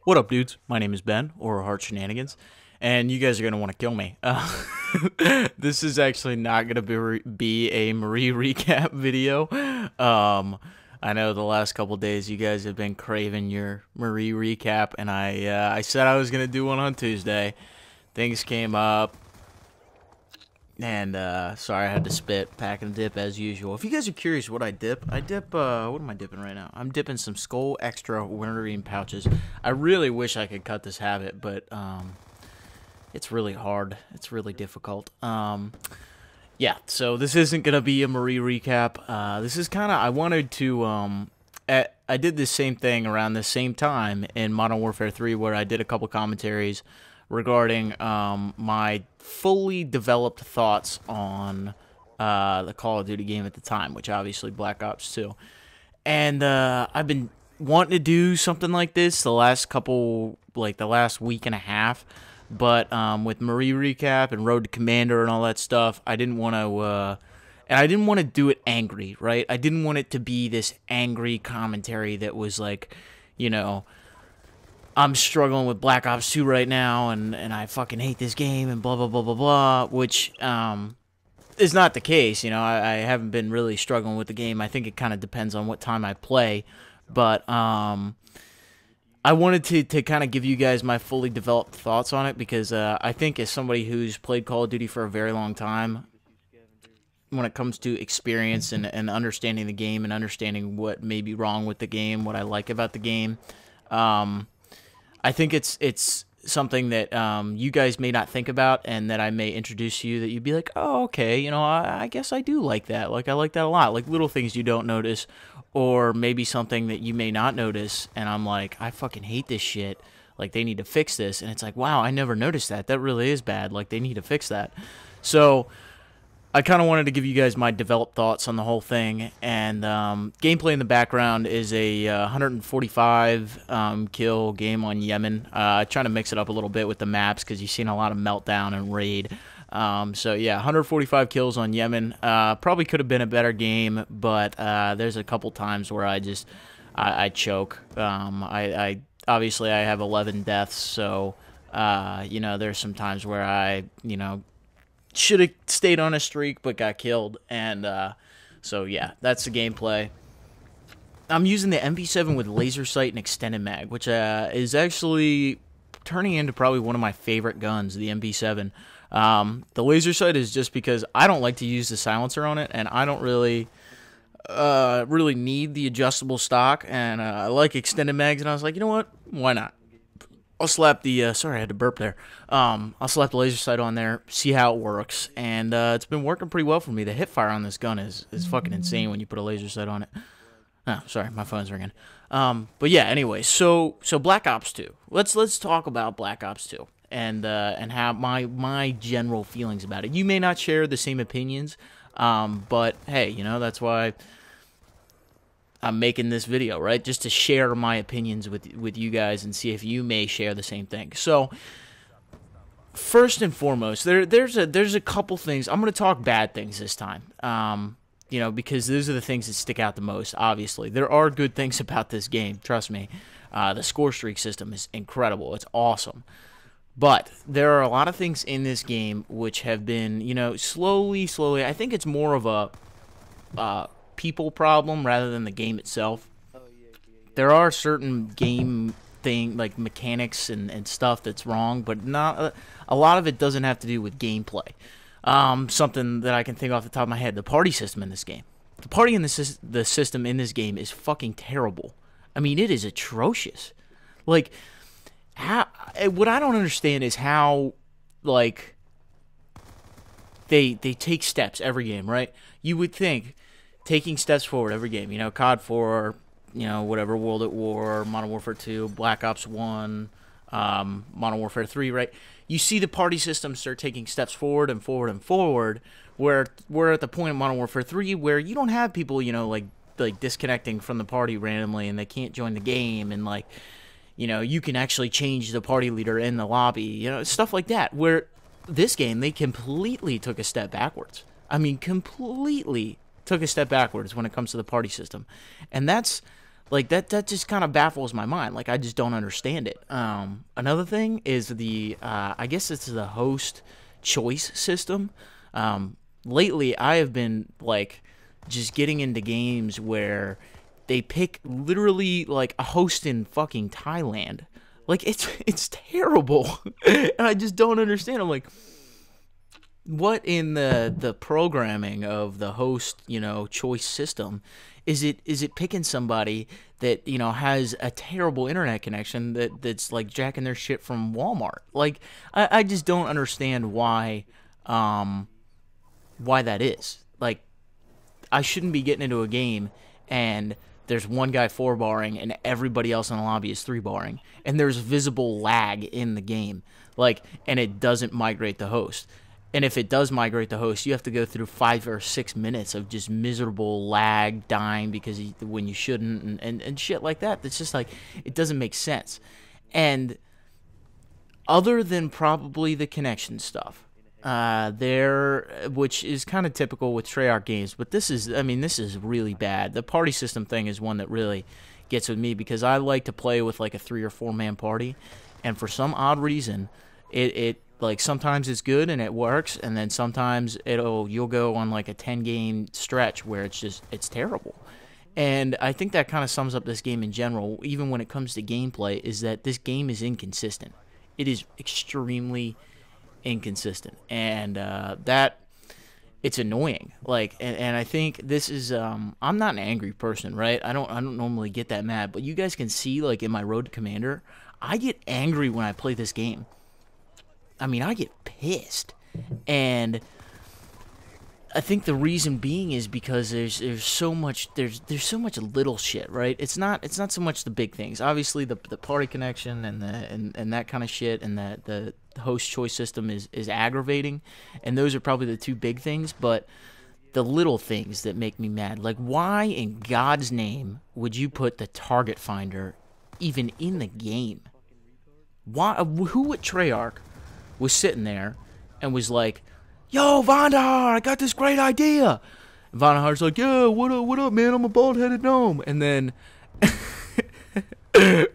What up, dudes? My name is Ben, or HardShenaniganz, and you guys are going to want to kill me. This is actually not going to be a Marie recap video. I know the last couple days you guys have been craving your Marie recap, and I said I was going to do one on Tuesday. Things came up, and sorry I had to spit, pack and dip as usual. If you guys are curious what I dip, what am I dipping right now? I'm dipping some Skull Extra wintergreen pouches. I really wish I could cut this habit, but it's really hard. It's really difficult. Yeah, so this isn't going to be a Marie recap. This is kind of, I wanted to, I did the same thing around the same time in Modern Warfare 3 where I did a couple commentaries regarding my fully developed thoughts on the Call of Duty game at the time, which obviously Black Ops 2. And I've been wanting to do something like this the last couple, like the last week and a half. But with Marie recap and Road to Commander and all that stuff, I didn't want to, and I didn't want to do it angry, right? I didn't want it to be this angry commentary that was like, you know, I'm struggling with Black Ops 2 right now, and I fucking hate this game, and blah, blah, blah, blah, blah, which is not the case. You know, I haven't been really struggling with the game. I think it kind of depends on what time I play, but I wanted to kind of give you guys my fully developed thoughts on it because I think as somebody who's played Call of Duty for a very long time, when it comes to experience and understanding the game and understanding what may be wrong with the game, what I like about the game, I think it's something that you guys may not think about and that I may introduce to you that you'd be like, oh, okay, you know, I guess I do like that. Like, I like that a lot. Like, little things you don't notice or maybe something that you may not notice, and I'm like, I fucking hate this shit. Like, they need to fix this. And it's like, wow, I never noticed that. That really is bad. Like, they need to fix that. So I kind of wanted to give you guys my developed thoughts on the whole thing, and gameplay in the background is a 145 kill game on Yemen. Trying to mix it up a little bit with the maps because you've seen a lot of Meltdown and Raid. So yeah, 145 kills on Yemen. Probably could have been a better game, but there's a couple times where I choke. I obviously I have 11 deaths, so you know, there's some times where I, you know, should have stayed on a streak but got killed, and so yeah, that's the gameplay. I'm using the MP7 with laser sight and extended mag, which is actually turning into probably one of my favorite guns, the MP7. The laser sight is just because I don't like to use the silencer on it, and I don't really need the adjustable stock, and I like extended mags, and I was like, you know what, why not? I'll slap the, sorry, I had to burp there. I'll slap the laser sight on there, see how it works, and it's been working pretty well for me. The hip fire on this gun is fucking insane when you put a laser sight on it. Oh, sorry, my phone's ringing. But yeah, anyway, so Black Ops 2. Let's talk about Black Ops 2 and how my general feelings about it. You may not share the same opinions, but hey, you know, that's why I'm making this video, right? Just to share my opinions with you guys and see if you may share the same thing. So, first and foremost, there's a couple things. I'm going to talk bad things this time. You know, because those are the things that stick out the most, obviously. There are good things about this game, trust me. The score streak system is incredible. It's awesome. But there are a lot of things in this game which have been, you know, slowly, I think it's more of a people problem rather than the game itself. There are certain game like mechanics and stuff that's wrong, but not a lot of it doesn't have to do with gameplay. Something that I can think off the top of my head, the party system in this game. The party in the system in this game is fucking terrible. I mean, it is atrocious. Like, what I don't understand is how, like, they take steps every game, right? You would think taking steps forward every game, you know, COD 4, you know, whatever, World at War, Modern Warfare 2, Black Ops 1, Modern Warfare 3, right? You see the party system start taking steps forward and forward and forward, where we're at the point in Modern Warfare 3 where you don't have people, you know, like disconnecting from the party randomly and they can't join the game, and like, you know, you can actually change the party leader in the lobby, you know, stuff like that. Where this game, they completely took a step backwards. I mean, completely took a step backwards when it comes to the party system. And that's Like, that just kind of baffles my mind. Like, I just don't understand it. Another thing is the, I guess it's the host choice system. Lately, I have been, like, just getting into games where they pick literally, like, a host in fucking Thailand. Like, it's terrible. And I just don't understand. I'm like, what in the programming of the host, choice system is it picking somebody that, has a terrible internet connection that's like jacking their shit from Walmart? Like, I just don't understand why that is. Like, I shouldn't be getting into a game and there's one guy 4-barring and everybody else in the lobby is 3-barring, and there's visible lag in the game, like, and it doesn't migrate the host. And if it does migrate the host, you have to go through 5 or 6 minutes of just miserable lag, dying because when you shouldn't, and shit like that. It's just like, it doesn't make sense. And other than probably the connection stuff, which is kind of typical with Treyarch games, but this is really bad. The party system thing is one that really gets with me, because I like to play with like a 3 or 4 man party, and for some odd reason, it like, sometimes it's good and it works, and then sometimes you'll go on like a 10-game stretch where it's terrible. And I think that kind of sums up this game in general, even when it comes to gameplay, is that this game is inconsistent. It is extremely inconsistent, and that it's annoying. Like, and I think this is I'm not an angry person, right? I don't normally get that mad, but you guys can see, like, in my Road to Commander, I get angry when I play this game. I mean, I get pissed, and I think the reason being is because there's so much little shit, right? It's not so much the big things. Obviously, the party connection and that kind of shit, and the host choice system is aggravating, and those are probably the 2 big things. But the little things that make me mad, like, why in God's name would you put the target finder even in the game? Why? Who at Treyarch was sitting there and was like, "Yo, Vandar, I got this great idea." And Vandar's like, "Yeah, what up, man? I'm a bald-headed gnome." And then,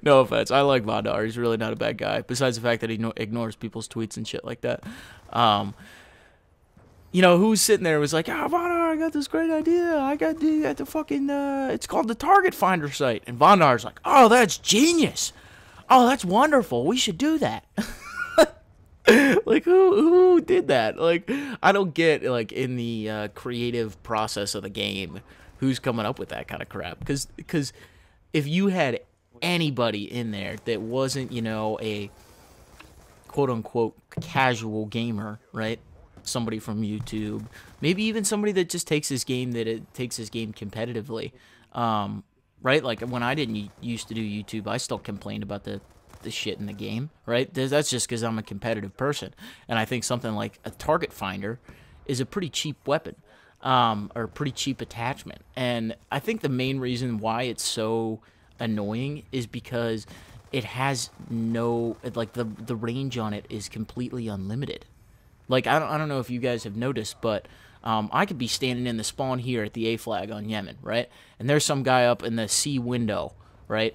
no offense, I like Vandar. He's really not a bad guy, besides the fact that he ignores people's tweets and shit like that. Who's sitting there was like, "Ah, Vandar, I got this great idea. I got the fucking, it's called the target finder site." And Vandar's like, "Oh, that's genius. Oh, that's wonderful. We should do that." Like, who did that? Like, I don't get, like, in the creative process of the game, who's coming up with that kind of crap. Because if you had anybody in there that wasn't, a quote-unquote casual gamer, right? Somebody from YouTube, maybe even somebody that just takes this game competitively, right? Like, when I didn't used to do YouTube, I still complained about the shit in the game, right? That's just because I'm a competitive person, and I think something like a target finder is a pretty cheap weapon, or pretty cheap attachment. And I think the main reason why it's so annoying is because it has no, like, the range on it is completely unlimited. Like, I don't know if you guys have noticed, but I could be standing in the spawn here at the A flag on Yemen, right? And there's some guy up in the C window, right?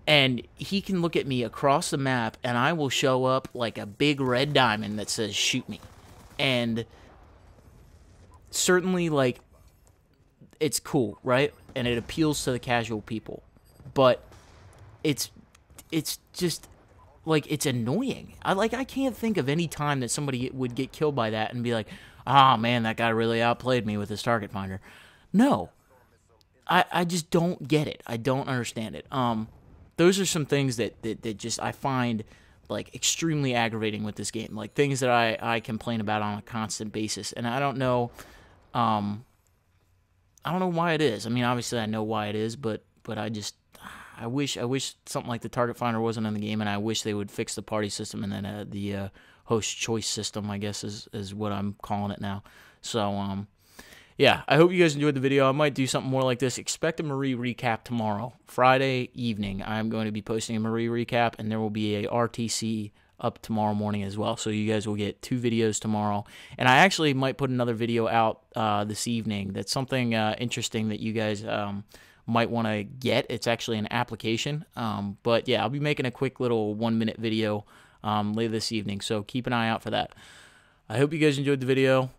And he can look at me across the map, and I will show up like a big red diamond that says, "Shoot me." And certainly, like, it's cool, right? And it appeals to the casual people. But it's just, like, it's annoying. I can't think of any time that somebody would get killed by that and be like, "Oh, man, that guy really outplayed me with his target finder." No. I just don't get it. I don't understand it. Those are some things that just I find, like, extremely aggravating with this game. Like, things that I complain about on a constant basis. And I don't know why it is. I mean, obviously I know why it is, but I wish something like the target finder wasn't in the game, and I wish they would fix the party system, and then the host choice system, I guess, is what I'm calling it now. So yeah, I hope you guys enjoyed the video. I might do something more like this. Expect a Marie recap tomorrow, Friday evening. I'm going to be posting a Marie recap, and there will be a RTC up tomorrow morning as well. So you guys will get 2 videos tomorrow. And I actually might put another video out this evening. That's something interesting that you guys might want to get. It's actually an application. But yeah, I'll be making a quick little 1-minute video later this evening, so keep an eye out for that. I hope you guys enjoyed the video.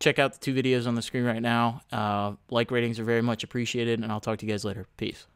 Check out the 2 videos on the screen right now. Like ratings are very much appreciated, and I'll talk to you guys later. Peace.